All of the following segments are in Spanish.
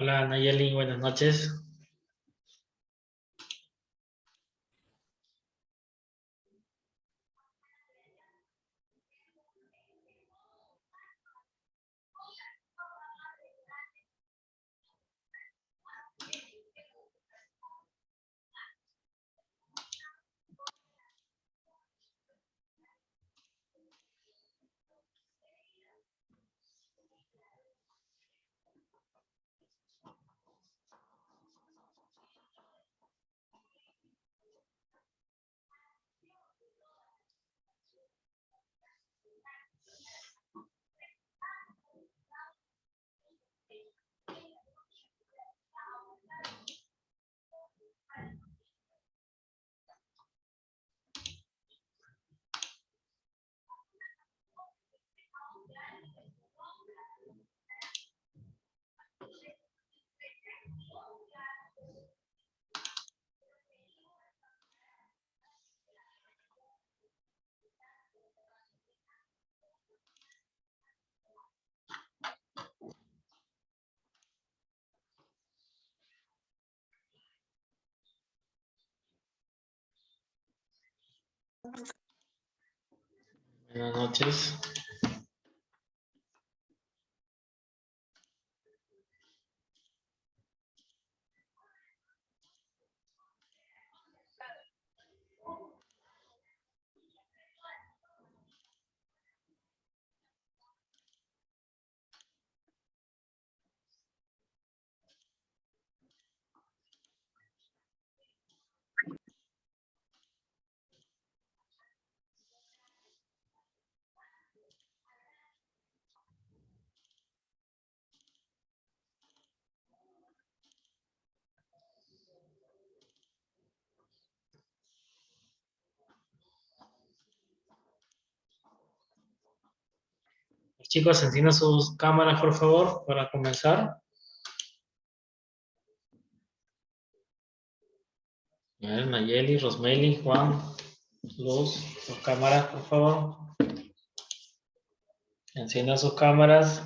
Hola Nayeli, buenas noches. Buenas noches. Chicos, enciendan sus cámaras, por favor, para comenzar. A ver, Nayeli, Rosmeli, Juan, Luz, sus cámaras, por favor. Enciendan sus cámaras.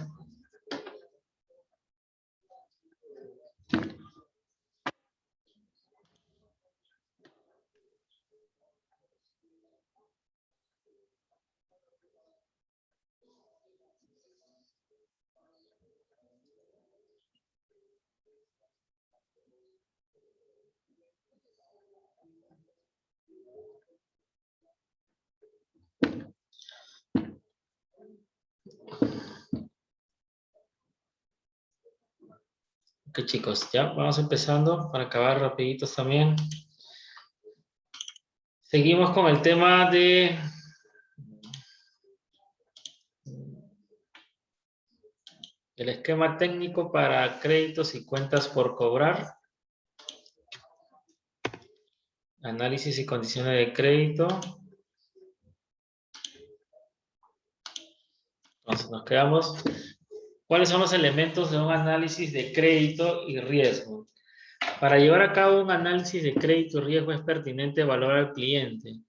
Ok, chicos, ya vamos empezando para acabar rapiditos también. Seguimos con el tema de el esquema técnico para créditos y cuentas por cobrar. Análisis y condiciones de crédito. Entonces nos quedamos. ¿Cuáles son los elementos de un análisis de crédito y riesgo? Para llevar a cabo un análisis de crédito y riesgo es pertinente evaluar al cliente,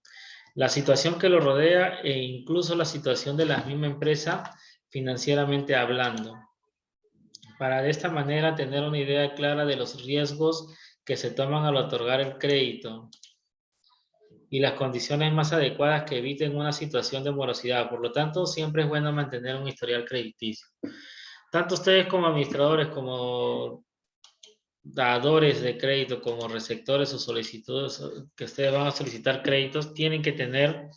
la situación que lo rodea e incluso la situación de la misma empresa financieramente hablando, para de esta manera tener una idea clara de los riesgos que se toman al otorgar el crédito y las condiciones más adecuadas que eviten una situación de morosidad. Por lo tanto, siempre es bueno mantener un historial crediticio. Tanto ustedes como administradores, como dadores de crédito, como receptores o solicitudes que ustedes van a solicitar créditos, tienen que tener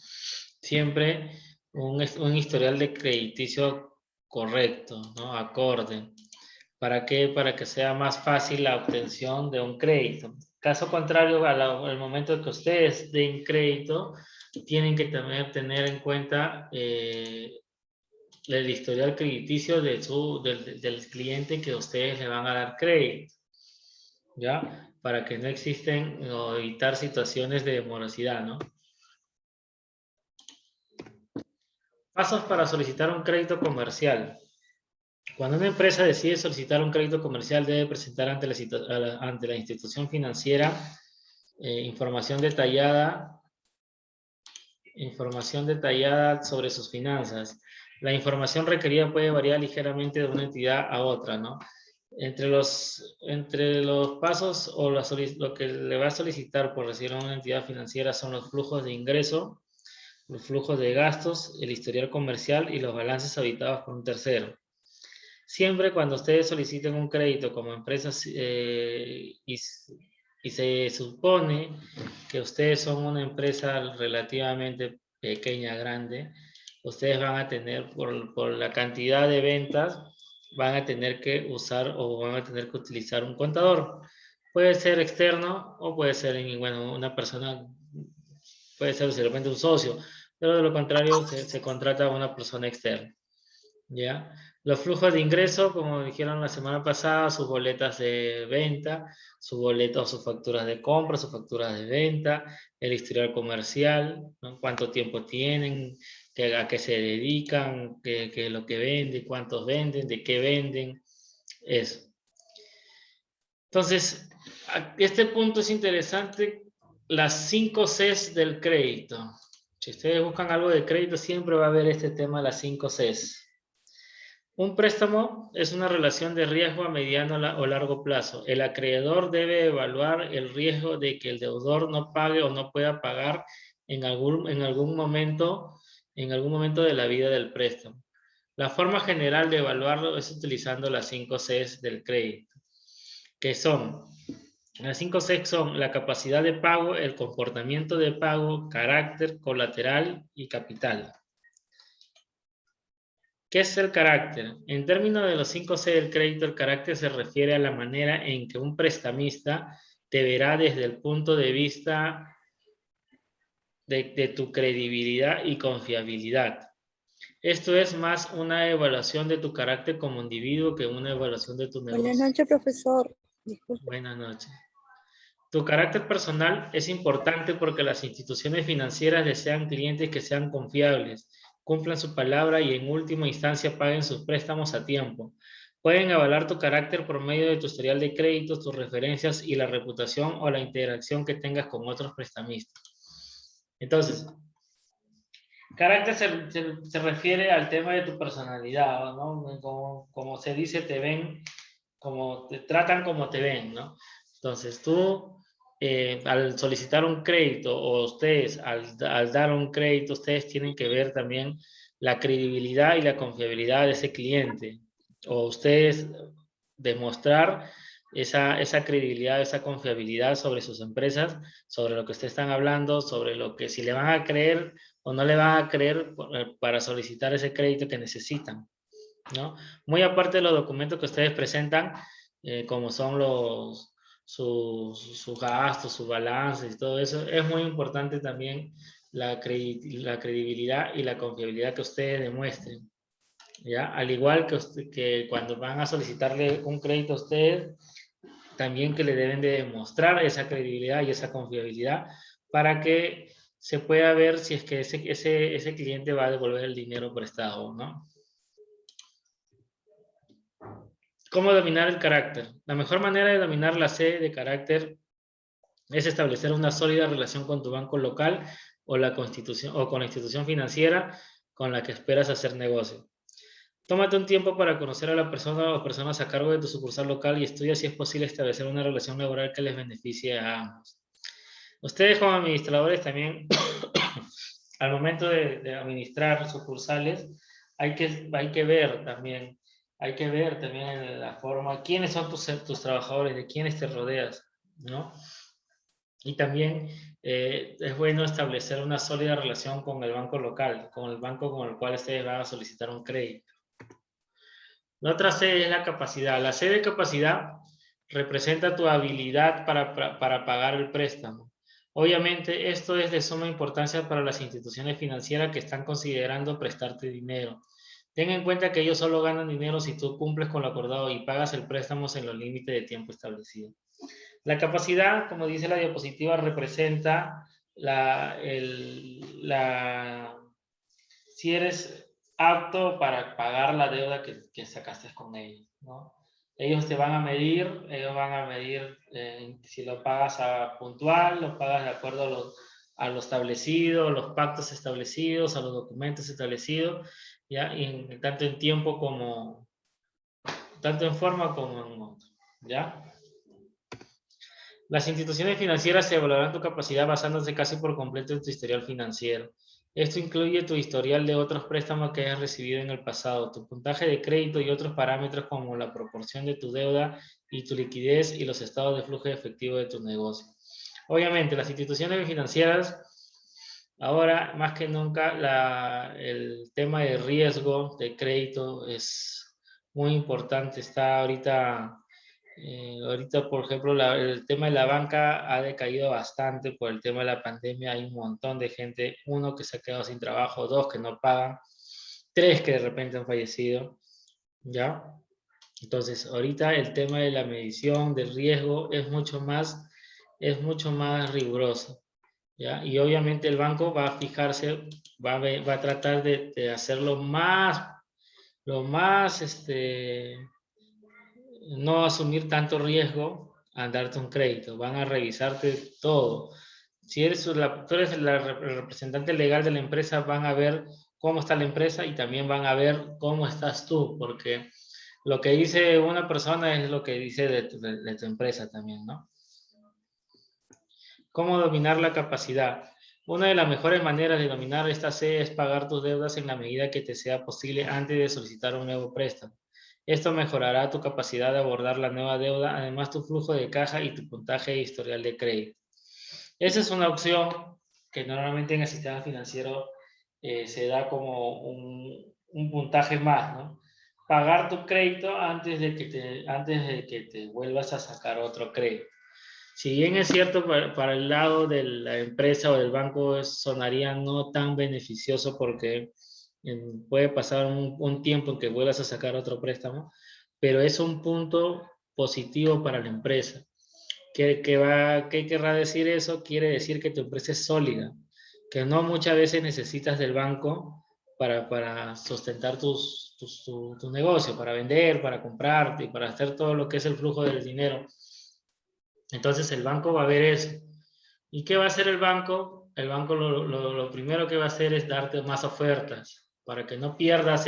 siempre un historial de crediticio correcto, ¿no? Acorde. ¿Para qué? Para que sea más fácil la obtención de un crédito. Caso contrario, al momento de que ustedes den crédito, tienen que también tener en cuenta el historial crediticio del cliente que ustedes le van a dar crédito, ¿ya? Para que no existen o evitar situaciones de morosidad, ¿no? Pasos para solicitar un crédito comercial. Cuando una empresa decide solicitar un crédito comercial, debe presentar ante la institución financiera información detallada sobre sus finanzas. La información requerida puede variar ligeramente de una entidad a otra, ¿no? Entre los pasos o lo que le va a solicitar por recibir a una entidad financiera son los flujos de ingreso, los flujos de gastos, el historial comercial y los balances auditados por un tercero. Siempre cuando ustedes soliciten un crédito como empresas y se supone que ustedes son una empresa relativamente pequeña, grande, ustedes van a tener, por la cantidad de ventas, van a tener que usar o van a tener que utilizar un contador. Puede ser externo o puede ser, bueno, una persona, puede ser de repente un socio, pero de lo contrario se contrata a una persona externa. ¿Ya? Los flujos de ingreso, como dijeron la semana pasada, sus boletas de venta, sus boletos, sus facturas de compra, sus facturas de venta, el historial comercial, ¿no? Cuánto tiempo tienen, a qué se dedican, qué es lo que venden, cuántos venden, de qué venden, eso. Entonces, este punto es interesante, las 5 Cs del crédito. Si ustedes buscan algo de crédito, siempre va a haber este tema de las 5 Cs. Un préstamo es una relación de riesgo a mediano o largo plazo. El acreedor debe evaluar el riesgo de que el deudor no pague o no pueda pagar en algún momento de la vida del préstamo. La forma general de evaluarlo es utilizando las 5 Cs del crédito, que son, las 5 Cs son la capacidad de pago, el comportamiento de pago, carácter, colateral y capital. ¿Qué es el carácter? En términos de los 5 C del crédito, el carácter se refiere a la manera en que un prestamista te verá desde el punto de vista de tu credibilidad y confiabilidad. Esto es más una evaluación de tu carácter como individuo que una evaluación de tu negocio. Buenas noches, profesor. Disculpe. Buenas noches. Tu carácter personal es importante porque las instituciones financieras desean clientes que sean confiables, cumplan su palabra y en última instancia paguen sus préstamos a tiempo. Pueden avalar tu carácter por medio de tu historial de créditos, tus referencias y la reputación o la interacción que tengas con otros prestamistas. Entonces, carácter se refiere al tema de tu personalidad, ¿no? Como se dice, te ven, como te tratan como te ven, ¿no? Entonces, tú al solicitar un crédito o ustedes al dar un crédito, ustedes tienen que ver también la credibilidad y la confiabilidad de ese cliente. O ustedes demostrar esa credibilidad, esa confiabilidad sobre sus empresas, sobre lo que ustedes están hablando, sobre lo que si le van a creer o no le van a creer para solicitar ese crédito que necesitan, ¿no? Muy aparte de los documentos que ustedes presentan, como son sus gastos, sus balances y todo eso, es muy importante también la credibilidad y la confiabilidad que ustedes demuestren, ¿ya? Al igual que cuando van a solicitarle un crédito a ustedes, también que le deben de demostrar esa credibilidad y esa confiabilidad para que se pueda ver si es que ese cliente va a devolver el dinero prestado, ¿no? ¿Cómo dominar el carácter? La mejor manera de dominar la C de carácter es establecer una sólida relación con tu banco local o con la institución financiera con la que esperas hacer negocio. Tómate un tiempo para conocer a la persona o personas a cargo de tu sucursal local y estudia si es posible establecer una relación laboral que les beneficie a ambos. Ustedes como administradores también, al momento de administrar sucursales, hay que ver también la forma, quiénes son tus trabajadores, de quiénes te rodeas, ¿no? Y también es bueno establecer una sólida relación con el banco local, con el banco con el cual ustedes van a solicitar un crédito. La otra C es la capacidad. La C de capacidad representa tu habilidad para pagar el préstamo. Obviamente, esto es de suma importancia para las instituciones financieras que están considerando prestarte dinero. Ten en cuenta que ellos solo ganan dinero si tú cumples con lo acordado y pagas el préstamo en los límites de tiempo establecidos. La capacidad, como dice la diapositiva, representa si eres apto para pagar la deuda que sacaste con ellos, ¿no? Ellos van a medir si lo pagas puntual, lo pagas de acuerdo a lo establecido, los pactos establecidos, a los documentos establecidos, ¿ya? Y tanto en tiempo como tanto en forma como en monto, ¿ya? Las instituciones financieras evaluarán tu capacidad basándose casi por completo en tu historial financiero. Esto incluye tu historial de otros préstamos que hayas recibido en el pasado, tu puntaje de crédito y otros parámetros como la proporción de tu deuda y tu liquidez y los estados de flujo de efectivo de tu negocio. Obviamente, las instituciones financieras, ahora más que nunca, el tema de riesgo de crédito es muy importante. Está ahorita por ejemplo, el tema de la banca ha decaído bastante por el tema de la pandemia. Hay un montón de gente, uno que se ha quedado sin trabajo, dos que no pagan, tres que de repente han fallecido, ¿ya? Entonces, ahorita el tema de la medición del riesgo es mucho más riguroso, ¿ya? Y obviamente el banco va a fijarse, va a tratar de hacerlo no asumir tanto riesgo al darte un crédito. Van a revisarte todo. Si tú eres el representante legal de la empresa, van a ver cómo está la empresa y también van a ver cómo estás tú, porque lo que dice una persona es lo que dice de tu empresa también, ¿no? ¿Cómo dominar la capacidad? Una de las mejores maneras de dominar esta C es pagar tus deudas en la medida que te sea posible antes de solicitar un nuevo préstamo. Esto mejorará tu capacidad de abordar la nueva deuda, además tu flujo de caja y tu puntaje e historial de crédito. Esa es una opción que normalmente en el sistema financiero se da como un puntaje más, ¿no? Pagar tu crédito antes de que te vuelvas a sacar otro crédito. Si bien es cierto para el lado de la empresa o del banco sonaría no tan beneficioso porque puede pasar un tiempo en que vuelvas a sacar otro préstamo, pero es un punto positivo para la empresa. ¿Qué querrá decir eso? Quiere decir que tu empresa es sólida, que no muchas veces necesitas del banco para sustentar tu negocio, para vender, para comprarte y para hacer todo lo que es el flujo del dinero. Entonces el banco va a ver eso. ¿Y qué va a hacer el banco? El banco lo primero que va a hacer es darte más ofertas para que no pierdas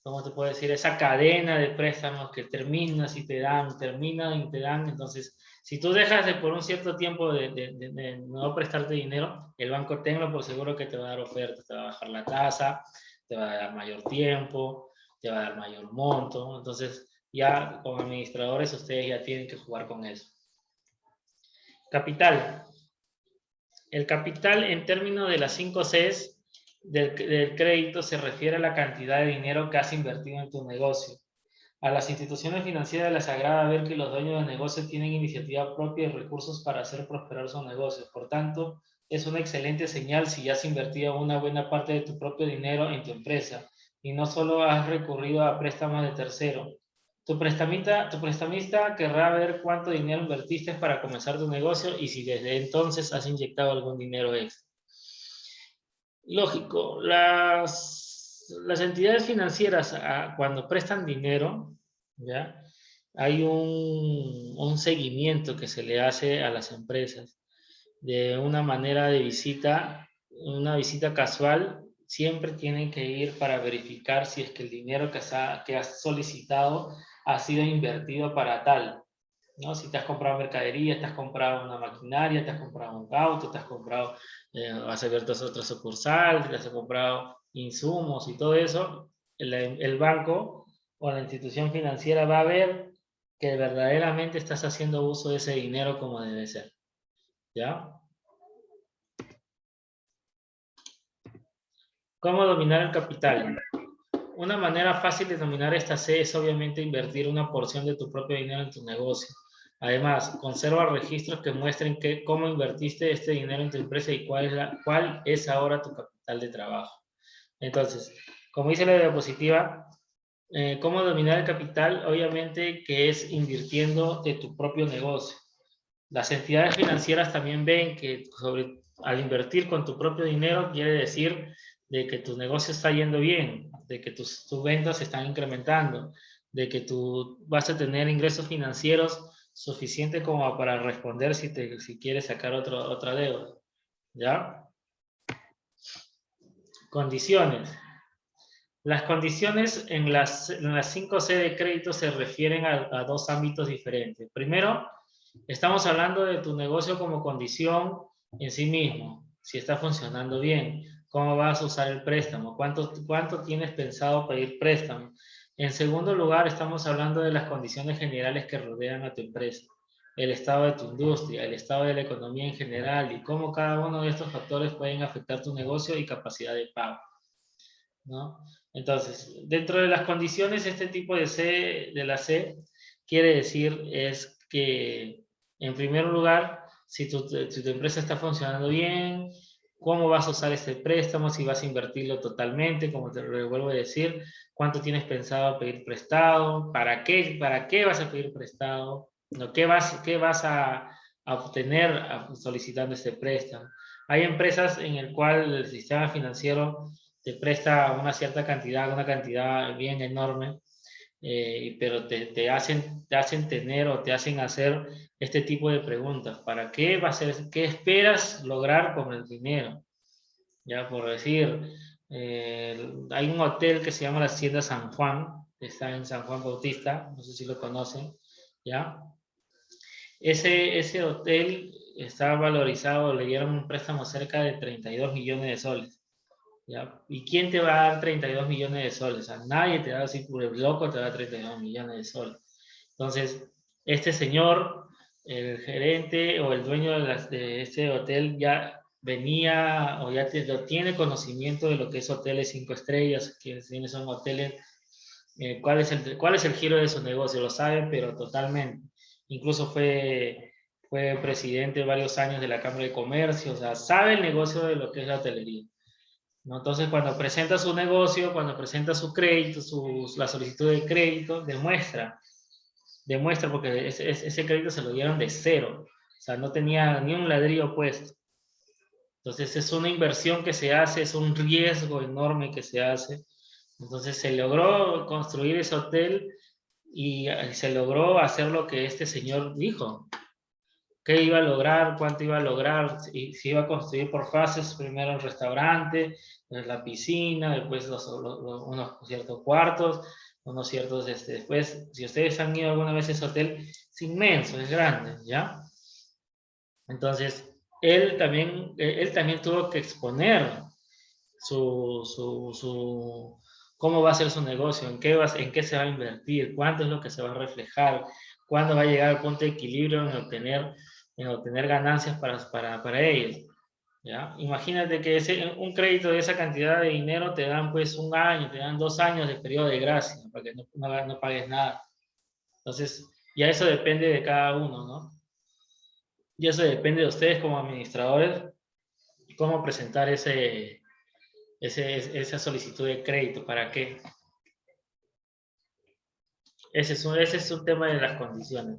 ¿cómo te puedo decir? Esa cadena de préstamos que terminas y te dan, terminan y te dan. Entonces, si tú dejas por un cierto tiempo de no prestarte dinero, el banco tenlo por seguro que te va a dar ofertas, te va a bajar la tasa, te va a dar mayor tiempo, te va a dar mayor monto. Entonces, ya como administradores ustedes ya tienen que jugar con eso. Capital. El capital en términos de las 5 Cs del crédito se refiere a la cantidad de dinero que has invertido en tu negocio. A las instituciones financieras les agrada ver que los dueños de negocio tienen iniciativa propia y recursos para hacer prosperar su negocio. Por tanto, es una excelente señal si ya has invertido una buena parte de tu propio dinero en tu empresa y no solo has recurrido a préstamos de tercero. Tu prestamista querrá ver cuánto dinero invertiste para comenzar tu negocio y si desde entonces has inyectado algún dinero extra. Lógico, las entidades financieras cuando prestan dinero, ¿ya? Hay un seguimiento que se le hace a las empresas de una manera de visita, una visita casual. Siempre tienen que ir para verificar si es que el dinero que has solicitado ha sido invertido para tal, ¿no? Si te has comprado mercadería, te has comprado una maquinaria, te has comprado un auto, te has comprado, has abierto otra sucursal, te has comprado insumos y todo eso, el banco o la institución financiera va a ver que verdaderamente estás haciendo uso de ese dinero como debe ser, ¿ya? ¿Cómo dominar el capital? Una manera fácil de dominar esta C es obviamente invertir una porción de tu propio dinero en tu negocio. Además, conserva registros que muestren cómo invertiste este dinero en tu empresa y cuál es ahora tu capital de trabajo. Entonces, como dice la diapositiva, ¿cómo dominar el capital? Obviamente que es invirtiendo de tu propio negocio. Las entidades financieras también ven que al invertir con tu propio dinero quiere decir de que tu negocio está yendo bien, de que tus ventas se están incrementando, de que tú vas a tener ingresos financieros suficientes como para responder si quieres sacar otra deuda, ¿ya? Condiciones. Las condiciones en las 5C de crédito se refieren a dos ámbitos diferentes. Primero, estamos hablando de tu negocio como condición en sí mismo, si está funcionando bien, cómo vas a usar el préstamo, cuánto tienes pensado pedir préstamo. En segundo lugar, estamos hablando de las condiciones generales que rodean a tu empresa, el estado de tu industria, el estado de la economía en general y cómo cada uno de estos factores pueden afectar tu negocio y capacidad de pago, ¿no? Entonces, dentro de las condiciones, este tipo de la C, quiere decir es que, en primer lugar, si tu empresa está funcionando bien, cómo vas a usar este préstamo, si vas a invertirlo totalmente, como te lo vuelvo a decir, cuánto tienes pensado pedir prestado, para qué vas a pedir prestado, ¿no? ¿Qué vas a obtener solicitando este préstamo? Hay empresas en el cual el sistema financiero te presta una cierta cantidad, una cantidad bien enorme, pero te hacen tener o te hacen hacer este tipo de preguntas. ¿Para qué va a ser? ¿Qué esperas lograr con el dinero? Ya, por decir, hay un hotel que se llama la Hacienda San Juan, que está en San Juan Bautista, no sé si lo conocen, ¿ya? Ese hotel está valorizado, le dieron un préstamo cerca de 32 millones de soles. ¿Ya? ¿Y quién te va a dar 32 millones de soles? O sea, nadie te va a dar así por el loco, te va a dar 32 millones de soles. Entonces, este señor, el gerente o el dueño de este hotel ya venía o ya tiene conocimiento de lo que es hoteles 5 estrellas, que son hoteles, cuál es el giro de su negocio, lo saben, pero totalmente. Incluso fue presidente varios años de la Cámara de Comercio, o sea, sabe el negocio de lo que es la hotelería, ¿no? Entonces, cuando presenta su negocio, cuando presenta su crédito, la solicitud de crédito, demuestra porque ese crédito se lo dieron de cero, o sea, no tenía ni un ladrillo puesto. Entonces, es una inversión que se hace, es un riesgo enorme que se hace. Entonces, se logró construir ese hotel y se logró hacer lo que este señor dijo. ¿Qué iba a lograr? ¿Cuánto iba a lograr? Si iba a construir por fases, primero el restaurante, después la piscina, después unos ciertos cuartos, unos ciertos, después, si ustedes han ido alguna vez a ese hotel, es inmenso, es grande, ¿ya? Entonces, él también tuvo que exponer cómo va a ser su negocio, en qué se va a invertir, cuánto es lo que se va a reflejar, cuándo va a llegar al punto de equilibrio en obtener ganancias para ellos. ¿Ya? Imagínate que un crédito de esa cantidad de dinero te dan pues un año, te dan 2 años de periodo de gracia para que no pagues nada. Entonces, ya eso depende de cada uno, ¿no? Y eso depende de ustedes como administradores, cómo presentar esa solicitud de crédito, ¿para qué? Ese es un tema de las condiciones.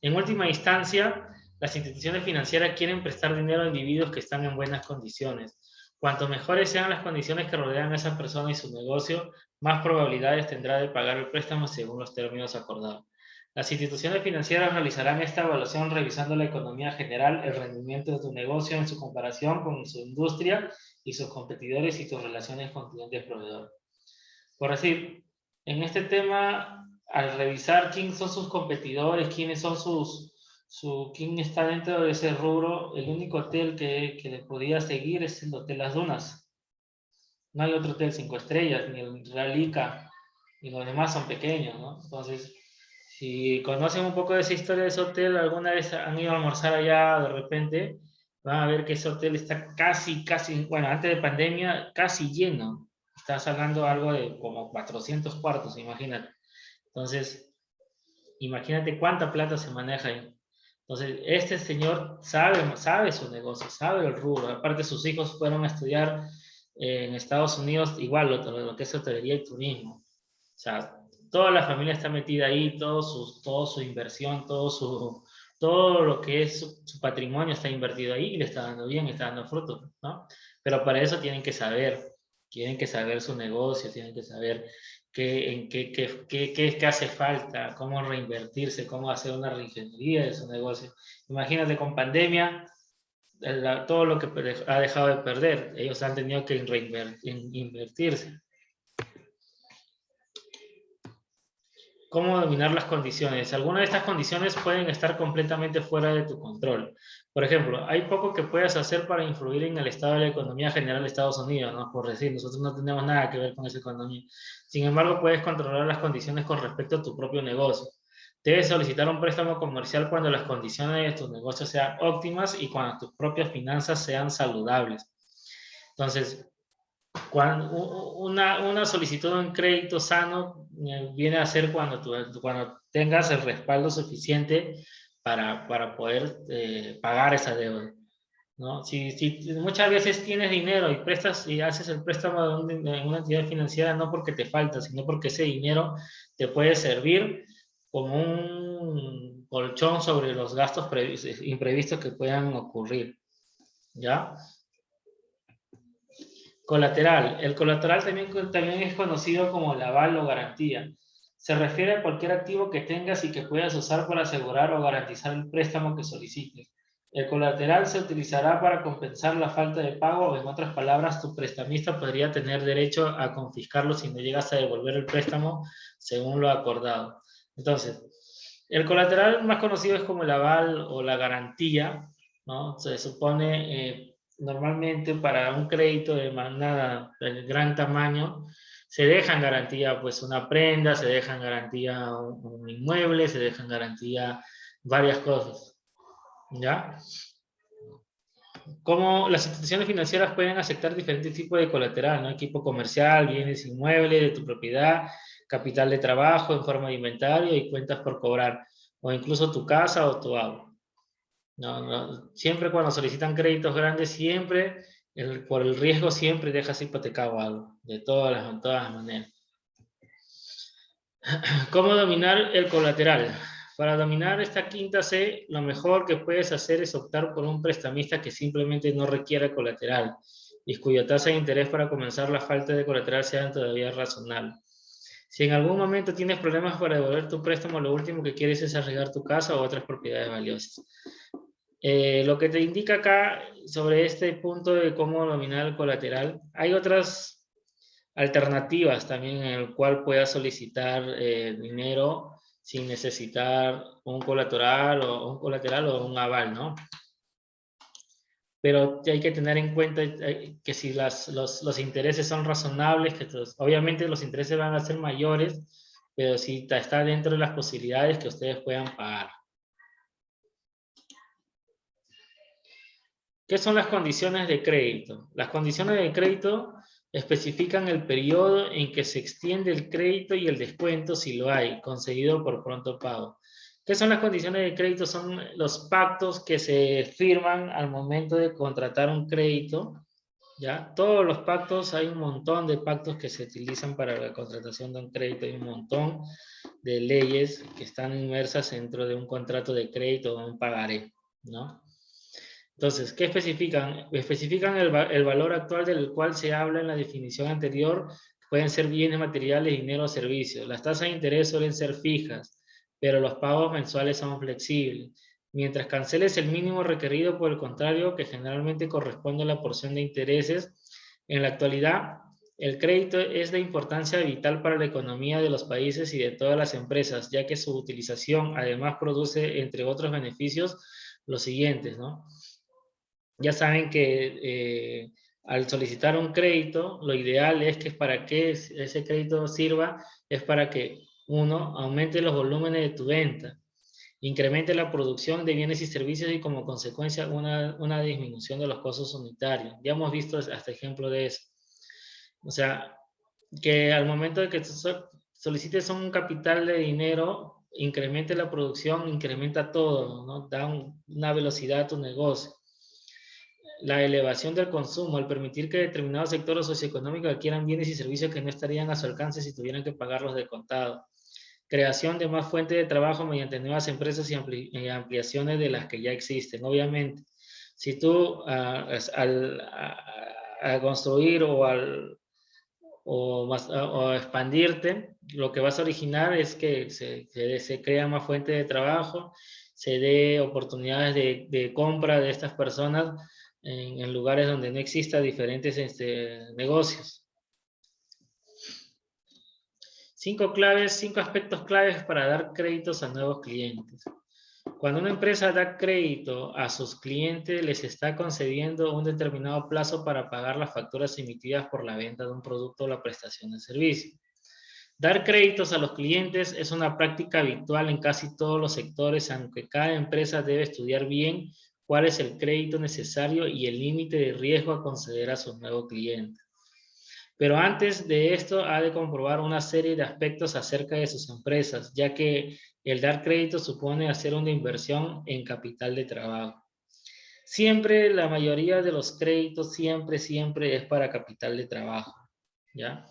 En última instancia, las instituciones financieras quieren prestar dinero a individuos que están en buenas condiciones. Cuanto mejores sean las condiciones que rodean a esa persona y su negocio, más probabilidades tendrá de pagar el préstamo según los términos acordados. Las instituciones financieras realizarán esta evaluación revisando la economía general, el rendimiento de tu negocio en su comparación con su industria y sus competidores y tus relaciones con clientes proveedores. Por decir, en este tema, al revisar quién son sus competidores, quiénes son quién está dentro de ese rubro, el único hotel que le podía seguir es el Hotel Las Dunas. No hay otro hotel 5 estrellas, ni el Real Ica, y los demás son pequeños, ¿no? Entonces, si conocen un poco de esa historia de ese hotel, alguna vez han ido a almorzar allá de repente, van a ver que ese hotel está casi, bueno, antes de pandemia, casi lleno. Estás hablando algo de como 400 cuartos, imagínate. Entonces, imagínate cuánta plata se maneja ahí. Entonces, este señor sabe su negocio, sabe el rubro. Aparte, sus hijos fueron a estudiar en Estados Unidos, igual lo que es hotelería y turismo. O sea, toda la familia está metida ahí, toda su inversión, todo lo que es su patrimonio está invertido ahí y le está dando bien, está dando frutos, ¿no? Pero para eso tienen que saber su negocio, tienen que saber qué hace falta, cómo reinvertirse, cómo hacer una reingeniería de su negocio. Imagínate con pandemia, todo lo que ha dejado de perder, ellos han tenido que invertirse. ¿Cómo dominar las condiciones? Algunas de estas condiciones pueden estar completamente fuera de tu control. Por ejemplo, hay poco que puedas hacer para influir en el estado de la economía general de Estados Unidos, ¿no? Por decir, nosotros no tenemos nada que ver con esa economía. Sin embargo, puedes controlar las condiciones con respecto a tu propio negocio. Debes solicitar un préstamo comercial cuando las condiciones de tu negocio sean óptimas y cuando tus propias finanzas sean saludables. Entonces, cuando una solicitud de un crédito sano viene a ser cuando tengas el respaldo suficiente para poder pagar esa deuda, ¿no? Si muchas veces tienes dinero y prestas y haces el préstamo de una entidad financiera no porque te falta, sino porque ese dinero te puede servir como un colchón sobre los gastos imprevistos que puedan ocurrir, ¿ya? Colateral. El colateral también es conocido como el aval o garantía. Se refiere a cualquier activo que tengas y que puedas usar para asegurar o garantizar el préstamo que solicites. El colateral se utilizará para compensar la falta de pago o, en otras palabras, tu prestamista podría tener derecho a confiscarlo si no llegas a devolver el préstamo según lo acordado. Entonces, el colateral más conocido es como el aval o la garantía, ¿no? Se supone normalmente para un crédito de gran tamaño, se deja en garantía pues una prenda, se deja en garantía un inmueble, se deja en garantía varias cosas, ¿ya? Como las instituciones financieras pueden aceptar diferentes tipos de colateral, ¿no? Equipo comercial, bienes inmuebles de tu propiedad, capital de trabajo en forma de inventario y cuentas por cobrar, o incluso tu casa o tu auto. Siempre cuando solicitan créditos grandes, siempre, por el riesgo, siempre dejas hipotecado algo, de todas las maneras. ¿Cómo dominar el colateral? Para dominar esta quinta C, lo mejor que puedes hacer es optar por un prestamista que simplemente no requiera colateral y cuya tasa de interés para comenzar la falta de colateral sea todavía razonable. Si en algún momento tienes problemas para devolver tu préstamo, lo último que quieres es arriesgar tu casa o otras propiedades valiosas. Lo que te indica acá sobre este punto de cómo dominar el colateral, hay otras alternativas también en el cual puedas solicitar dinero sin necesitar un colateral o un aval, ¿no? Pero hay que tener en cuenta que si los intereses son razonables, obviamente los intereses van a ser mayores, pero si está dentro de las posibilidades que ustedes puedan pagar. ¿Qué son las condiciones de crédito? Las condiciones de crédito especifican el periodo en que se extiende el crédito y el descuento, si lo hay, concedido por pronto pago. ¿Qué son las condiciones de crédito? Son los pactos que se firman al momento de contratar un crédito, ¿ya? Todos los pactos, hay un montón de pactos que se utilizan para la contratación de un crédito, hay un montón de leyes que están inmersas dentro de un contrato de crédito o un pagaré, ¿no? Entonces, ¿qué especifican? Especifican el valor actual del cual se habla en la definición anterior. Pueden ser bienes materiales, dinero o servicios. Las tasas de interés suelen ser fijas, pero los pagos mensuales son flexibles. Mientras canceles el mínimo requerido, por el contrario, que generalmente corresponde a la porción de intereses, en la actualidad, el crédito es de importancia vital para la economía de los países y de todas las empresas, ya que su utilización además produce, entre otros beneficios, los siguientes, ¿no? Ya saben que al solicitar un crédito, lo ideal es que para que ese crédito sirva, es para que uno aumente los volúmenes de tu venta, incremente la producción de bienes y servicios y como consecuencia una disminución de los costos unitarios. Ya hemos visto hasta ejemplo de eso. O sea, que al momento de que solicites un capital de dinero, incremente la producción, incrementa todo, ¿no? Da una velocidad a tu negocio. La elevación del consumo, al permitir que determinados sectores socioeconómicos adquieran bienes y servicios que no estarían a su alcance si tuvieran que pagarlos de contado. Creación de más fuentes de trabajo mediante nuevas empresas y ampliaciones de las que ya existen. Obviamente, si tú al construir o expandirte, lo que vas a originar es que se crea más fuentes de trabajo, se dé oportunidades de compra de estas personas en lugares donde no exista diferentes negocios. Cinco aspectos claves para dar créditos a nuevos clientes. Cuando una empresa da crédito a sus clientes, les está concediendo un determinado plazo para pagar las facturas emitidas por la venta de un producto o la prestación de servicio. Dar créditos a los clientes es una práctica habitual en casi todos los sectores, aunque cada empresa debe estudiar bien cuál es el crédito necesario y el límite de riesgo a conceder a sus nuevos clientes. Pero antes de esto ha de comprobar una serie de aspectos acerca de sus empresas, ya que el dar crédito supone hacer una inversión en capital de trabajo. Siempre, la mayoría de los créditos, siempre es para capital de trabajo, ¿ya?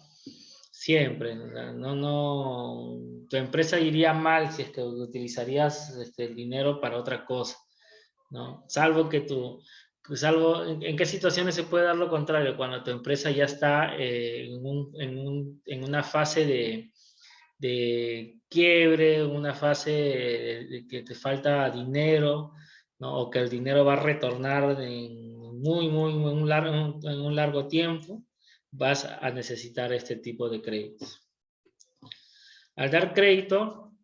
Siempre, tu empresa iría mal si es que utilizarías el dinero para otra cosa, ¿no? Salvo, ¿en qué situaciones se puede dar lo contrario? Cuando tu empresa ya está en una fase de quiebre, una fase de que te falta dinero, ¿no? O que el dinero va a retornar en un largo tiempo, vas a necesitar este tipo de créditos. Al dar crédito,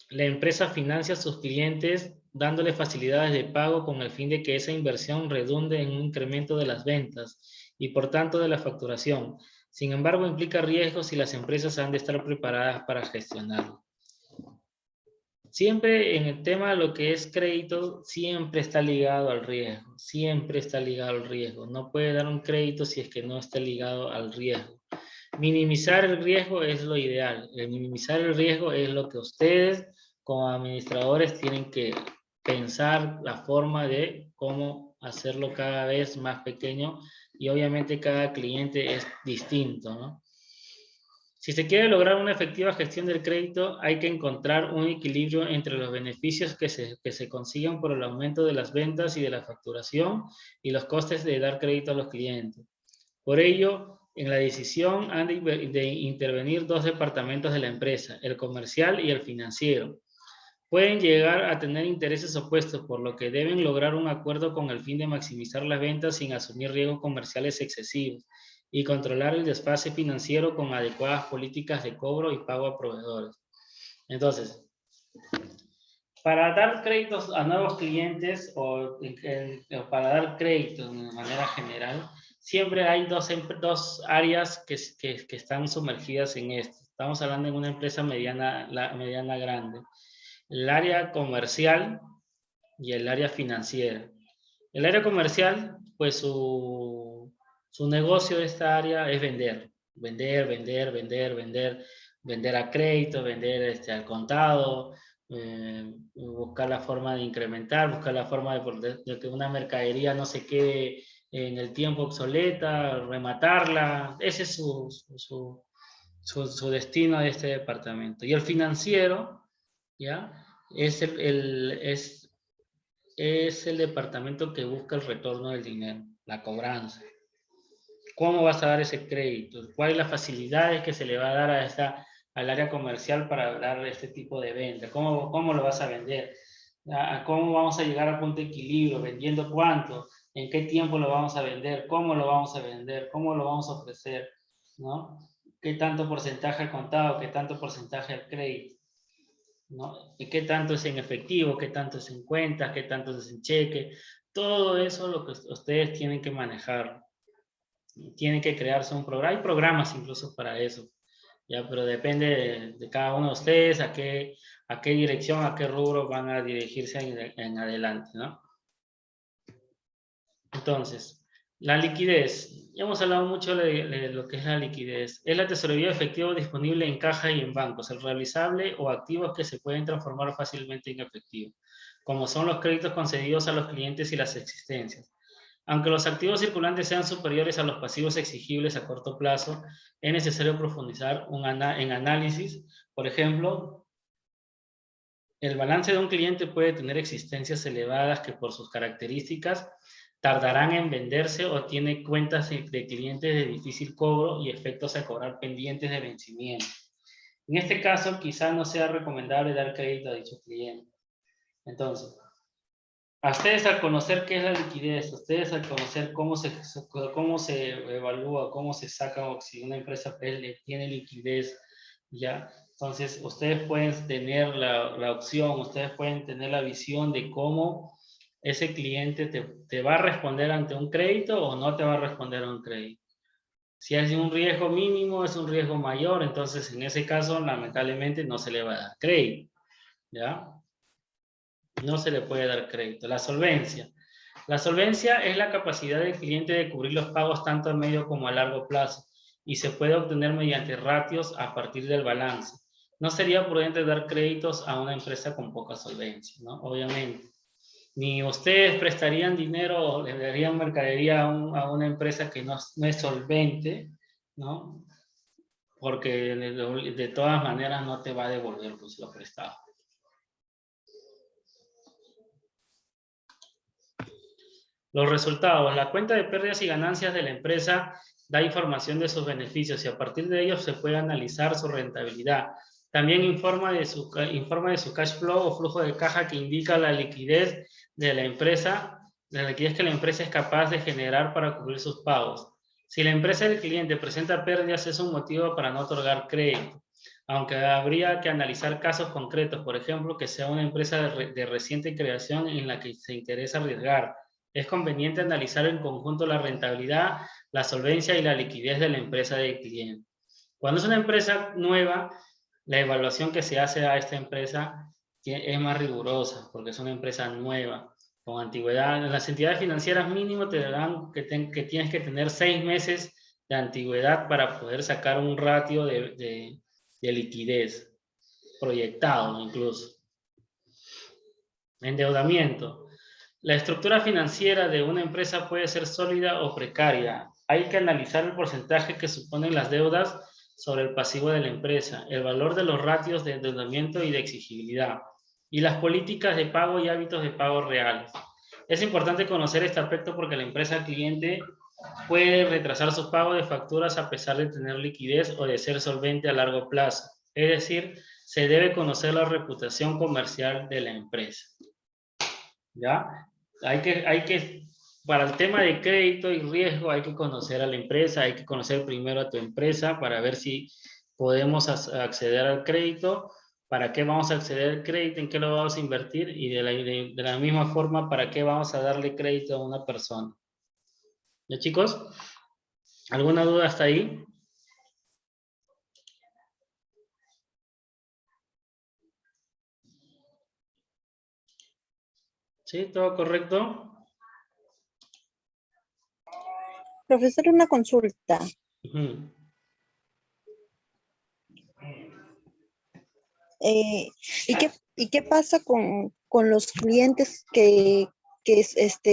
la empresa financia a sus clientes dándole facilidades de pago con el fin de que esa inversión redunde en un incremento de las ventas y por tanto de la facturación. Sin embargo, implica riesgos y las empresas han de estar preparadas para gestionarlo. Siempre en el tema de lo que es crédito, siempre está ligado al riesgo, siempre está ligado al riesgo. No puede dar un crédito si es que no está ligado al riesgo. Minimizar el riesgo es lo ideal. Minimizar el riesgo es lo que ustedes como administradores tienen que pensar la forma de cómo hacerlo cada vez más pequeño y obviamente cada cliente es distinto, ¿no? Si se quiere lograr una efectiva gestión del crédito, hay que encontrar un equilibrio entre los beneficios que se consiguen por el aumento de las ventas y de la facturación y los costes de dar crédito a los clientes. Por ello, en la decisión han de intervenir dos departamentos de la empresa, el comercial y el financiero. Pueden llegar a tener intereses opuestos, por lo que deben lograr un acuerdo con el fin de maximizar las ventas sin asumir riesgos comerciales excesivos y controlar el desfase financiero con adecuadas políticas de cobro y pago a proveedores. Entonces, para dar créditos a nuevos clientes o para dar créditos de manera general, siempre hay dos áreas que están sumergidas en esto. Estamos hablando de una empresa mediana grande. El área comercial y el área financiera. El área comercial, pues su negocio de esta área es vender a crédito, vender al contado, buscar la forma de incrementar, buscar la forma de que una mercadería no se quede en el tiempo obsoleta, rematarla. Ese es su destino de este departamento. Y el financiero, ¿ya? Es el departamento que busca el retorno del dinero, la cobranza. ¿Cómo vas a dar ese crédito? ¿Cuáles son las facilidades que se le va a dar al área comercial para dar este tipo de venta? ¿Cómo lo vas a vender? ¿Cómo vamos a llegar a punto de equilibrio? ¿Vendiendo cuánto? ¿En qué tiempo lo vamos a vender? ¿Cómo lo vamos a vender? ¿Cómo lo vamos a ofrecer? ¿No? ¿Qué tanto porcentaje al contado? ¿Qué tanto porcentaje al crédito? ¿No? ¿Y qué tanto es en efectivo? ¿Qué tanto es en cuentas? ¿Qué tanto es en cheque? Todo eso es lo que ustedes tienen que manejar. Tienen que crearse un programa. Hay programas incluso para eso, ¿ya? Pero depende de cada uno de ustedes a qué dirección, a qué rubro van a dirigirse en adelante, ¿no? Entonces, la liquidez. Ya hemos hablado mucho de lo que es la liquidez. Es la tesorería efectiva disponible en caja y en bancos, el realizable o activos que se pueden transformar fácilmente en efectivo, como son los créditos concedidos a los clientes y las existencias. Aunque los activos circulantes sean superiores a los pasivos exigibles a corto plazo, es necesario profundizar en análisis. Por ejemplo, el balance de un cliente puede tener existencias elevadas que por sus características tardarán en venderse o tiene cuentas de clientes de difícil cobro y efectos a cobrar pendientes de vencimiento. En este caso, quizás no sea recomendable dar crédito a dichos clientes. Entonces, a ustedes al conocer qué es la liquidez, a ustedes al conocer cómo se evalúa, cómo se saca, o si una empresa tiene liquidez, ¿ya? Entonces, ustedes pueden tener la opción, ustedes pueden tener la visión de cómo ese cliente te va a responder ante un crédito o no te va a responder a un crédito. Si es un riesgo mínimo, es un riesgo mayor, entonces en ese caso, lamentablemente, no se le va a dar crédito, ¿ya? No se le puede dar crédito. La solvencia. La solvencia es la capacidad del cliente de cubrir los pagos tanto a medio como a largo plazo y se puede obtener mediante ratios a partir del balance. No sería prudente dar créditos a una empresa con poca solvencia, ¿no? Obviamente. Ni ustedes prestarían dinero o le darían mercadería a una empresa que no es solvente, ¿no? Porque de todas maneras no te va a devolver pues, lo prestado. Los resultados. La cuenta de pérdidas y ganancias de la empresa da información de sus beneficios y a partir de ellos se puede analizar su rentabilidad. También informa de su cash flow o flujo de caja que indica la liquidez de la empresa, la liquidez que la empresa es capaz de generar para cubrir sus pagos. Si la empresa del cliente presenta pérdidas, es un motivo para no otorgar crédito, aunque habría que analizar casos concretos, por ejemplo, que sea una empresa de reciente creación en la que se interesa arriesgar. Es conveniente analizar en conjunto la rentabilidad, la solvencia y la liquidez de la empresa del cliente. Cuando es una empresa nueva, la evaluación que se hace a esta empresa es más rigurosa, porque es una empresa nueva, con antigüedad. Las entidades financieras mínimo te darán que tienes que tener 6 meses de antigüedad para poder sacar un ratio de liquidez, proyectado incluso. Endeudamiento. La estructura financiera de una empresa puede ser sólida o precaria. Hay que analizar el porcentaje que suponen las deudas sobre el pasivo de la empresa, el valor de los ratios de endeudamiento y de exigibilidad, y las políticas de pago y hábitos de pago reales. Es importante conocer este aspecto porque la empresa cliente puede retrasar sus pagos de facturas a pesar de tener liquidez o de ser solvente a largo plazo. Es decir, se debe conocer la reputación comercial de la empresa. ¿Ya? Para el tema de crédito y riesgo hay que conocer a la empresa, hay que conocer primero a tu empresa para ver si podemos acceder al crédito, para qué vamos a acceder al crédito, en qué lo vamos a invertir y de la misma forma para qué vamos a darle crédito a una persona. ¿Ya, chicos? ¿Alguna duda hasta ahí? ¿Sí? ¿Todo correcto? Profesor, una consulta. Uh-huh. ¿Y qué pasa con los clientes que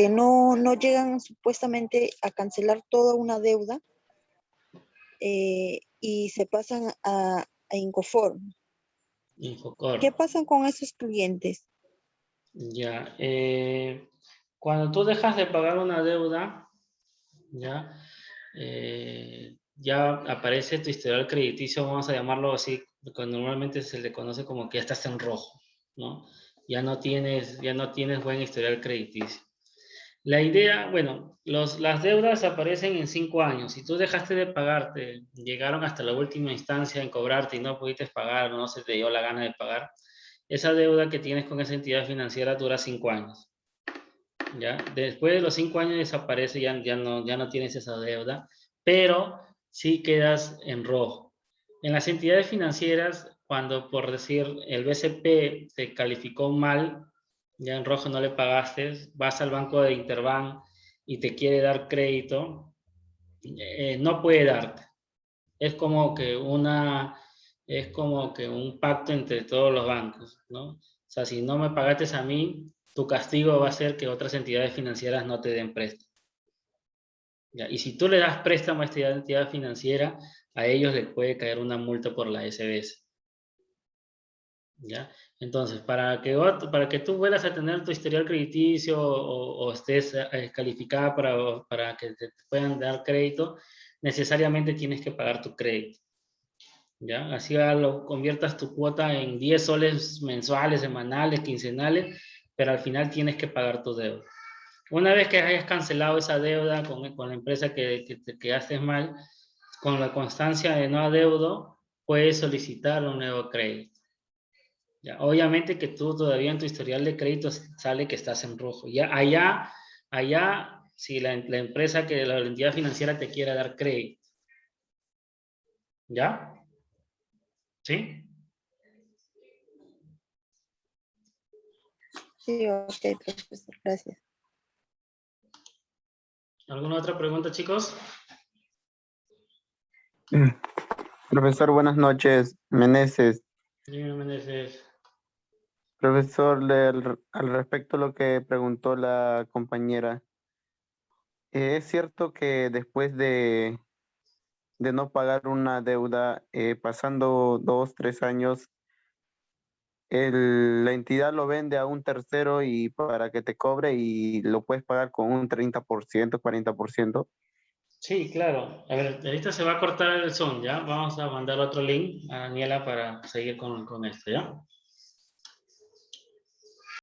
no llegan supuestamente a cancelar toda una deuda y se pasan a Incofor? Infocor. ¿Qué pasa con esos clientes? Ya. Cuando tú dejas de pagar una deuda, ya, ya aparece tu historial crediticio, vamos a llamarlo así, porque normalmente se le conoce como que ya estás en rojo, ¿no? Ya no tienes buen historial crediticio. La idea, bueno, las deudas aparecen en 5 años. Si tú dejaste de pagarte, llegaron hasta la última instancia en cobrarte y no pudiste pagar, no se te dio la gana de pagar, esa deuda que tienes con esa entidad financiera dura 5 años. ¿Ya? Después de los 5 años desaparece, ya no tienes esa deuda, pero sí quedas en rojo. En las entidades financieras, cuando por decir el BCP te calificó mal, ya en rojo no le pagaste, vas al banco de Interbank y te quiere dar crédito, no puede darte. Es como que un pacto entre todos los bancos, ¿no? O sea, si no me pagaste a mí, tu castigo va a ser que otras entidades financieras no te den préstamo. ¿Ya? Y si tú le das préstamo a esta entidad financiera, a ellos les puede caer una multa por la SBS. ¿Ya? Entonces, para que tú vuelvas a tener tu historial crediticio o estés calificada para que te puedan dar crédito, necesariamente tienes que pagar tu crédito. ¿Ya? Así lo conviertas tu cuota en 10 soles mensuales, semanales, quincenales, pero al final tienes que pagar tu deuda. Una vez que hayas cancelado esa deuda con la empresa que te quedaste mal, con la constancia de no adeudo, puedes solicitar un nuevo crédito. Ya, obviamente que tú todavía en tu historial de créditos sale que estás en rojo. Ya allá, si la empresa que la entidad financiera te quiere dar crédito. ¿Ya? ¿Sí? Sí, ok, profesor, gracias. ¿Alguna otra pregunta, chicos? Profesor, buenas noches. Meneses. Dime, Meneses. Profesor, al respecto a lo que preguntó la compañera, ¿es cierto que después de no pagar una deuda, pasando 2, 3 años, la entidad lo vende a un tercero y para que te cobre y lo puedes pagar con un 30%, 40%? Sí, claro. A ver, ahorita se va a cortar el son, ¿ya? Vamos a mandar otro link a Daniela para seguir con esto, ¿ya?